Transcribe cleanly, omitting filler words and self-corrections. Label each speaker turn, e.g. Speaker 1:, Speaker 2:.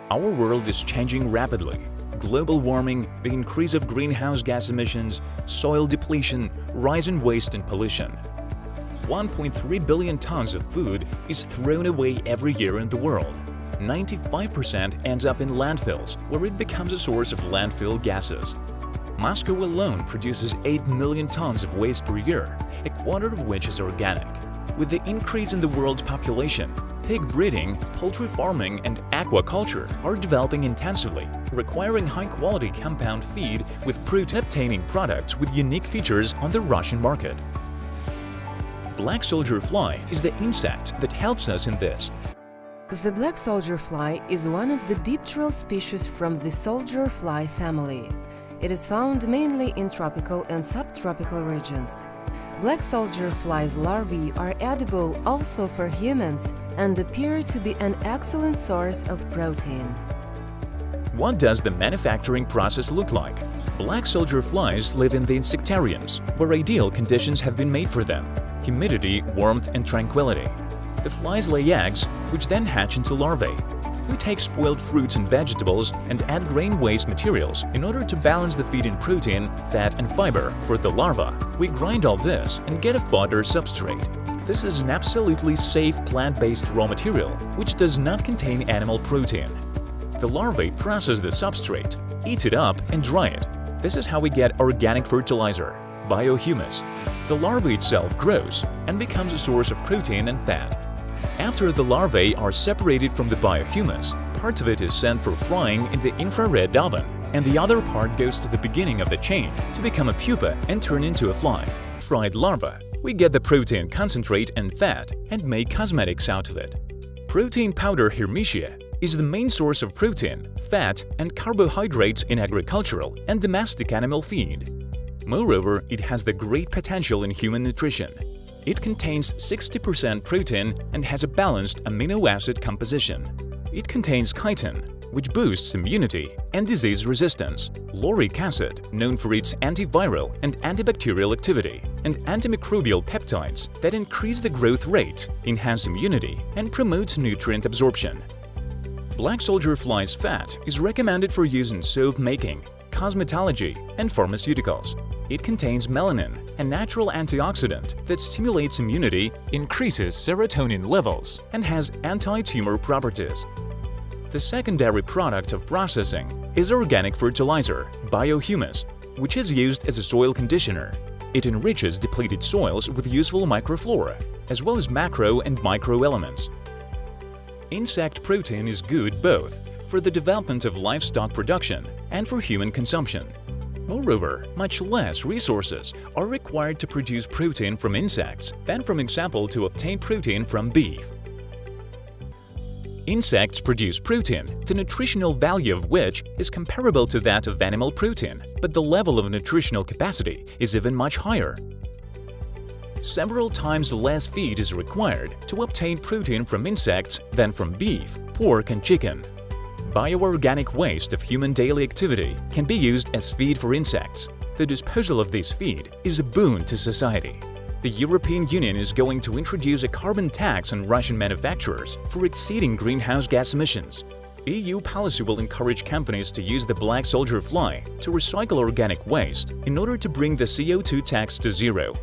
Speaker 1: Our world is changing rapidly. Global warming, the increase of greenhouse gas emissions, soil depletion, rise in waste and pollution. 1.3 billion tons of food is thrown away every year in the world. 95% ends up in landfills, where it becomes a source of landfill gases. Moscow alone produces 8 million tons of waste per year, a quarter of which is organic. With the increase in the world's population, pig breeding, poultry farming and aquaculture are developing intensively, requiring high-quality compound feed with protein-obtaining products with unique features on the Russian market. Black soldier fly is the insect that helps us in this.
Speaker 2: The black soldier fly is one of the dipteral species from the soldier fly family. It is found mainly in tropical and subtropical regions. Black soldier flies larvae are edible also for humans and appear to be an excellent source of protein.
Speaker 1: What does the manufacturing process look like? Black soldier flies live in the insectariums, where ideal conditions have been made for them: humidity, warmth and tranquility. The flies lay eggs, which then hatch into larvae. We take spoiled fruits and vegetables and add grain waste materials in order to balance the feed in protein, fat and fiber for the larva. We grind all this and get a fodder substrate. This is an absolutely safe plant-based raw material which does not contain animal protein. The larvae process the substrate, eat it up and dry it. This is how we get organic fertilizer, biohumus. The larvae itself grows and becomes a source of protein and fat. After the larvae are separated from the biohumus, part of it is sent for frying in the infrared oven, and the other part goes to the beginning of the chain to become a pupa and turn into a fly. Fried larva. We get the protein concentrate and fat and make cosmetics out of it. Protein powder Hermetia is the main source of protein, fat and carbohydrates in agricultural and domestic animal feed. Moreover, it has the great potential in human nutrition. It contains 60% protein and has a balanced amino acid composition. It contains chitin, which boosts immunity and disease resistance, lauric acid, known for its antiviral and antibacterial activity, and antimicrobial peptides that increase the growth rate, enhance immunity, and promote nutrient absorption. Black soldier fly's fat is recommended for use in soap making, cosmetology, and pharmaceuticals. It contains melanin, a natural antioxidant that stimulates immunity, increases serotonin levels, and has anti-tumor properties. The secondary product of processing is organic fertilizer, biohumus, which is used as a soil conditioner. It enriches depleted soils with useful microflora, as well as macro and micro elements. Insect protein is good both for the development of livestock production and for human consumption. Moreover, much less resources are required to produce protein from insects than, for example, to obtain protein from beef. Insects produce protein, the nutritional value of which is comparable to that of animal protein, but the level of nutritional capacity is even much higher. Several times less feed is required to obtain protein from insects than from beef, pork and chicken. Bioorganic waste of human daily activity can be used as feed for insects. The disposal of this feed is a boon to society. The European Union is going to introduce a carbon tax on Russian manufacturers for exceeding greenhouse gas emissions. EU policy will encourage companies to use the black soldier fly to recycle organic waste in order to bring the CO2 tax to zero.